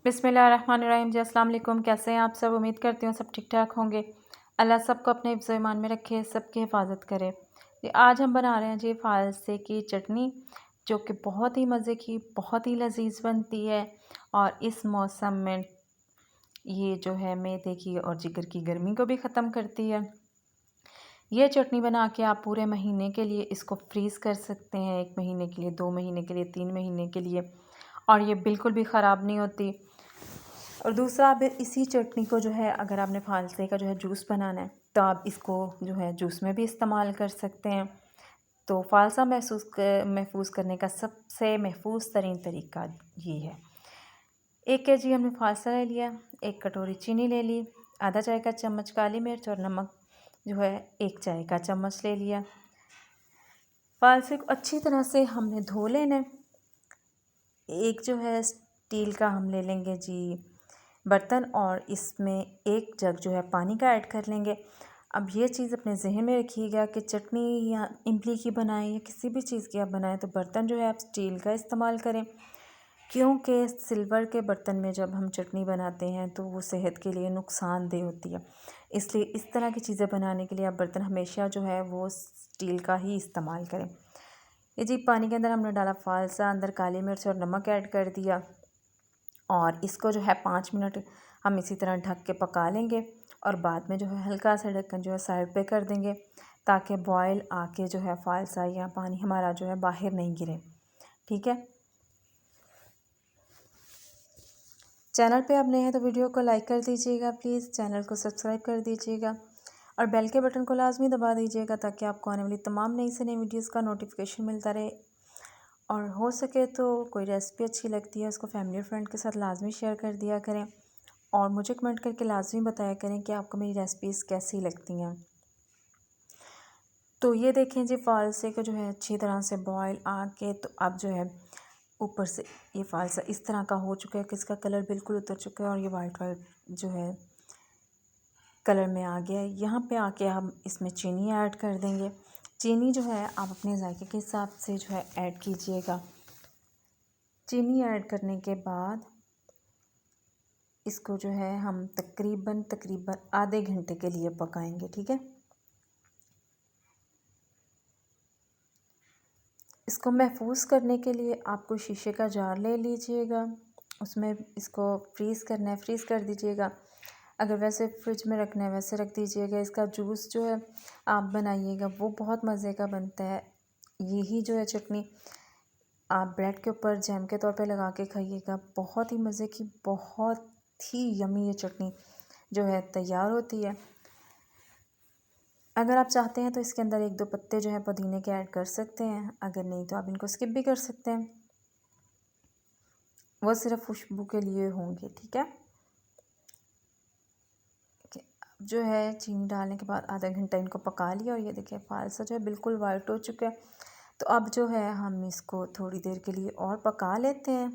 बिस्मिल्लाहिर्रहमानिर्रहीम जी, अस्सलाम वालेकुम। कैसे हैं आप सब? उम्मीद करती हूँ सब ठीक ठाक होंगे। अल्लाह सबको अपने हिफ्ज़ ईमान में रखे, सबकी हिफाजत करे। आज हम बना रहे हैं जी फ़ालसे की चटनी, जो कि बहुत ही मज़े की, बहुत ही लजीज बनती है और इस मौसम में ये जो है मैदे की और जिगर की गर्मी को भी ख़त्म करती है। ये चटनी बना के आप पूरे महीने के लिए इसको फ्रीज़ कर सकते हैं, 1 महीने के लिए, 2 महीने के लिए, 3 महीने के लिए, और ये बिल्कुल भी ख़राब नहीं होती। और दूसरा, आप इसी चटनी को जो है, अगर आपने फ़ालसे का जो है जूस बनाना है तो आप इसको जो है जूस में भी इस्तेमाल कर सकते हैं। तो फ़ालसा महफूज़ करने का सबसे महफूज़ तरीन तरीका ये है। 1 केजी हमने फ़ालसा ले लिया, 1 कटोरी चीनी ले ली, आधा चाय का चम्मच काली मिर्च और नमक जो है 1 चाय का चम्मच ले लिया। फ़ालसे को अच्छी तरह से हमने धो लेना है। एक जो है स्टील का हम ले लेंगे जी बर्तन, और इसमें 1 जग जो है पानी का ऐड कर लेंगे। अब ये चीज़ अपने ज़हन में रखिएगा कि चटनी या इमली की बनाएं या किसी भी चीज़ की आप बनाएं तो बर्तन जो है आप स्टील का इस्तेमाल करें, क्योंकि सिल्वर के बर्तन में जब हम चटनी बनाते हैं तो वो सेहत के लिए नुकसानदेह होती है। इसलिए इस तरह की चीज़ें बनाने के लिए आप बर्तन हमेशा जो है वो स्टील का ही इस्तेमाल करें। ये जी पानी के अंदर हमने डाला फ़ालसा, अंदर काली मिर्च और नमक ऐड कर दिया, और इसको जो है 5 मिनट हम इसी तरह ढक के पका लेंगे, और बाद में जो है हल्का सा ढक्कन जो है साइड पे कर देंगे, ताकि बॉयल आके जो है फ़ालसा या पानी हमारा जो है बाहर नहीं गिरे। ठीक है। चैनल पे आप नए हैं तो वीडियो को लाइक कर दीजिएगा प्लीज़, चैनल को सब्सक्राइब कर दीजिएगा और बेल के बटन को लाजमी दबा दीजिएगा, ताकि आपको आने वाली तमाम नई से नई वीडियोज़ का नोटिफिकेशन मिलता रहे। और हो सके तो कोई रेसिपी अच्छी लगती है उसको फैमिली फ्रेंड के साथ लाजमी शेयर कर दिया करें, और मुझे कमेंट करके लाजमी बताया करें कि आपको मेरी रेसिपीज़ कैसी लगती हैं। तो ये देखें जी, फ़ालसे को जो है अच्छी तरह से बॉयल आके तो अब जो है ऊपर से ये फ़ालसा इस तरह का हो चुका है कि इसका कलर बिल्कुल उतर चुका है, और ये वाइट वाइट जो है कलर में आ गया है। यहाँ पे आके हम इसमें चीनी ऐड कर देंगे। चीनी जो है आप अपने जायके के हिसाब से जो है ऐड कीजिएगा। चीनी ऐड करने के बाद इसको जो है हम तकरीबन आधे घंटे के लिए पकाएंगे। ठीक है। इसको महफूज करने के लिए आपको शीशे का जार ले लीजिएगा, उसमें इसको फ्रीज़ करना है, फ्रीज़ कर दीजिएगा। अगर वैसे फ्रिज में रखना है वैसे रख दीजिएगा। इसका जूस जो है आप बनाइएगा वो बहुत मज़े का बनता है। यही जो है चटनी आप ब्रेड के ऊपर जैम के तौर पे लगा के खाइएगा, बहुत ही मज़े की, बहुत ही यमी ये चटनी जो है तैयार होती है। अगर आप चाहते हैं तो इसके अंदर 1-2 पत्ते जो है पुदीने के ऐड कर सकते हैं, अगर नहीं तो आप इनको स्किप भी कर सकते हैं, वो सिर्फ खुशबू के लिए होंगे। ठीक है। अब जो है चीनी डालने के बाद आधा घंटा इनको पका लिया, और ये देखिए फ़ालसा जो है बिल्कुल वाइट हो चुका है। तो अब जो है हम इसको थोड़ी देर के लिए और पका लेते हैं।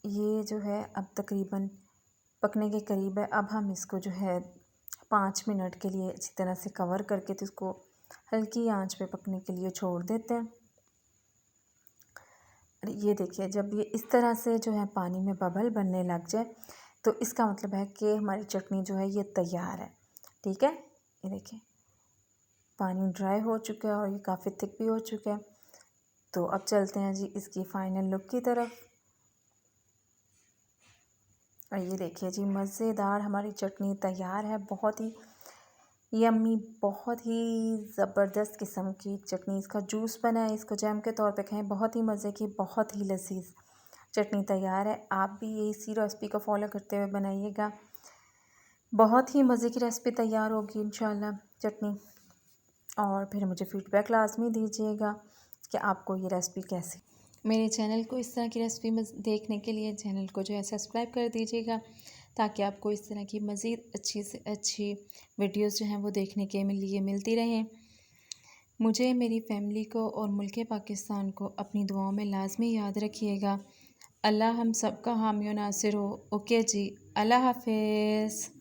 ये जो है अब तकरीबन पकने के करीब है। अब हम इसको जो है 5 मिनट के लिए अच्छी तरह से कवर करके तो इसको हल्की आंच पे पकने के लिए छोड़ देते हैं। और ये देखिए, जब ये इस तरह से जो है पानी में बबल बनने लग जाए तो इसका मतलब है कि हमारी चटनी जो है ये तैयार है। ठीक है। ये देखिए पानी ड्राई हो चुका है और ये काफ़ी थिक भी हो चुका है। तो अब चलते हैं जी इसकी फ़ाइनल लुक की तरफ। और ये देखिए जी, मज़ेदार हमारी चटनी तैयार है। बहुत ही यम्मी, बहुत ही ज़बरदस्त किस्म की चटनी। इसका जूस बनाए, इसको जैम के तौर पे खाएं, बहुत ही मज़े की, बहुत ही लजीज चटनी तैयार है। आप भी ये इसी रेसिपी को फॉलो करते हुए बनाइएगा, बहुत ही मज़े की रेसिपी तैयार होगी इंशाल्लाह चटनी। और फिर मुझे फ़ीडबैक लाजमी दीजिएगा कि आपको ये रेसिपी कैसी। मेरे चैनल को इस तरह की रेसिपी देखने के लिए चैनल को जो है सब्सक्राइब कर दीजिएगा, ताकि आपको इस तरह की मज़ीद अच्छी से अच्छी वीडियोस जो हैं वो देखने के लिए मिलती रहें। मुझे, मेरी फैमिली को और मुल्क पाकिस्तान को अपनी दुआओं में लाजमी याद रखिएगा। अल्लाह हम सब का हामी और नासिर हो। ओके जी, अल्लाह हाफिज़।